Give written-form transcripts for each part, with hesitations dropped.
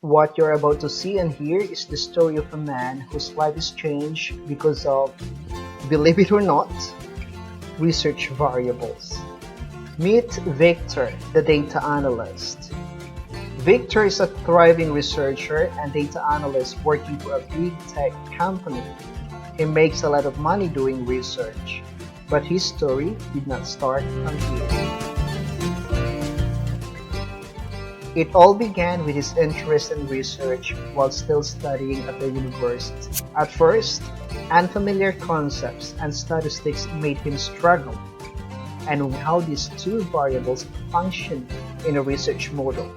What you're about to see and hear is the story of a man whose life is changed because of, believe it or not, research variables. Meet Victor, the data analyst. Victor is a thriving researcher and data analyst working for a big tech company. He makes a lot of money doing research, but his story did not start from here. It all began with his interest in research while still studying at the university. At first, unfamiliar concepts and statistics made him struggle, and how these two variables function in a research model.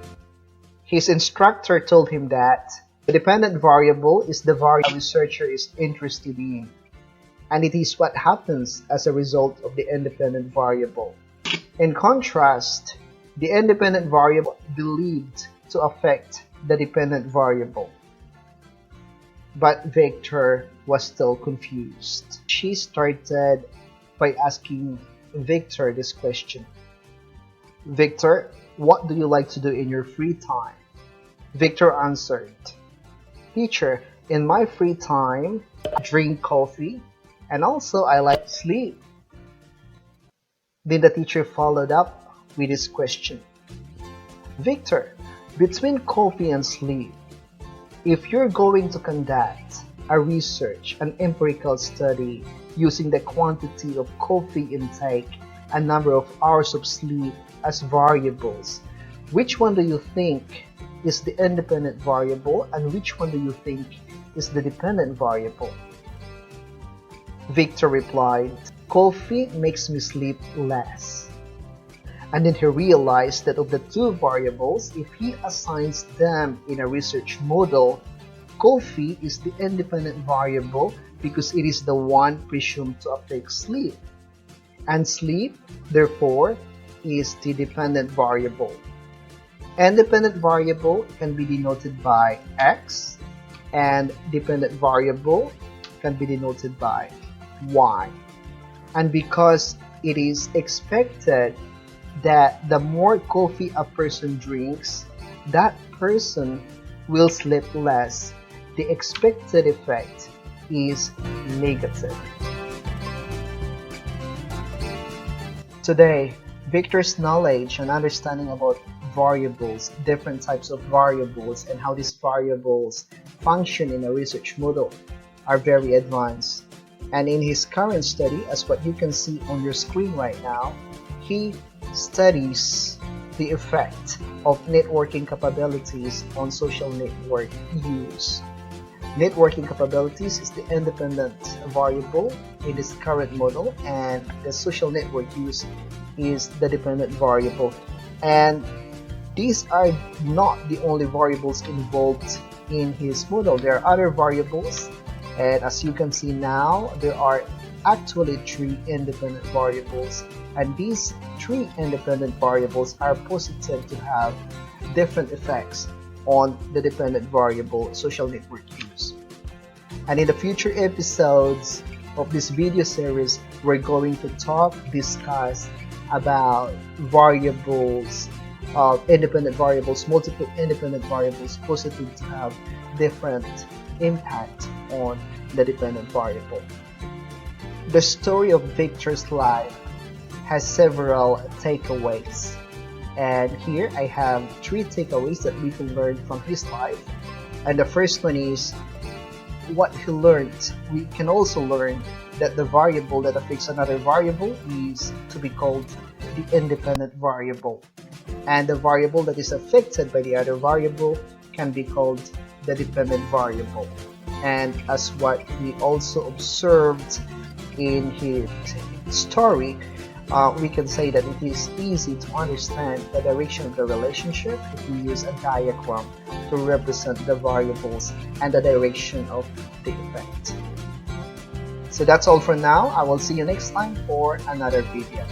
His instructor told him that the dependent variable is the variable a researcher is interested in, and it is what happens as a result of the independent variable. In contrast, the independent variable believed to affect the dependent variable. But Victor was still confused. She started by asking Victor this question. Victor, what do you like to do in your free time? Victor answered, Teacher, in my free time, I drink coffee and also I like to sleep. Then the teacher followed up with this question. Victor, between coffee and sleep, if you're going to conduct a research, an empirical study using the quantity of coffee intake and number of hours of sleep as variables, which one do you think is the independent variable and which one do you think is the dependent variable? Victor replied, Coffee makes me sleep less. And then he realized that of the two variables, if he assigns them in a research model, coffee is the independent variable because it is the one presumed to affect sleep. And sleep, therefore, is the dependent variable. Independent variable can be denoted by X, and dependent variable can be denoted by Y. And because it is expected that the more coffee a person drinks, that person will sleep less. The expected effect is negative. Today, Victor's knowledge and understanding about variables, different types of variables, and how these variables function in a research model are very advanced. And in his current study, as what you can see on your screen right now, he studies the effect of networking capabilities on social network use. Networking capabilities is the independent variable in this current model, and the social network use is the dependent variable. And these are not the only variables involved in his model. There are other variables, and as you can see now, there are actually three independent variables, and these three independent variables are posited to have different effects on the dependent variable social network use. And in the future episodes of this video series, we're going to discuss about variables, independent variables, multiple independent variables posited to have different impact on the dependent variable. The story of Victor's life has several takeaways, and here I have three takeaways that we can learn from his life. And the first one is what he learned. We can also learn that the variable that affects another variable is to be called the independent variable, and the variable that is affected by the other variable can be called the dependent variable. And as what we also observed in his story, we can say that it is easy to understand the direction of the relationship if we use a diagram to represent the variables and the direction of the effect. So that's all for now. I will see you next time for another video.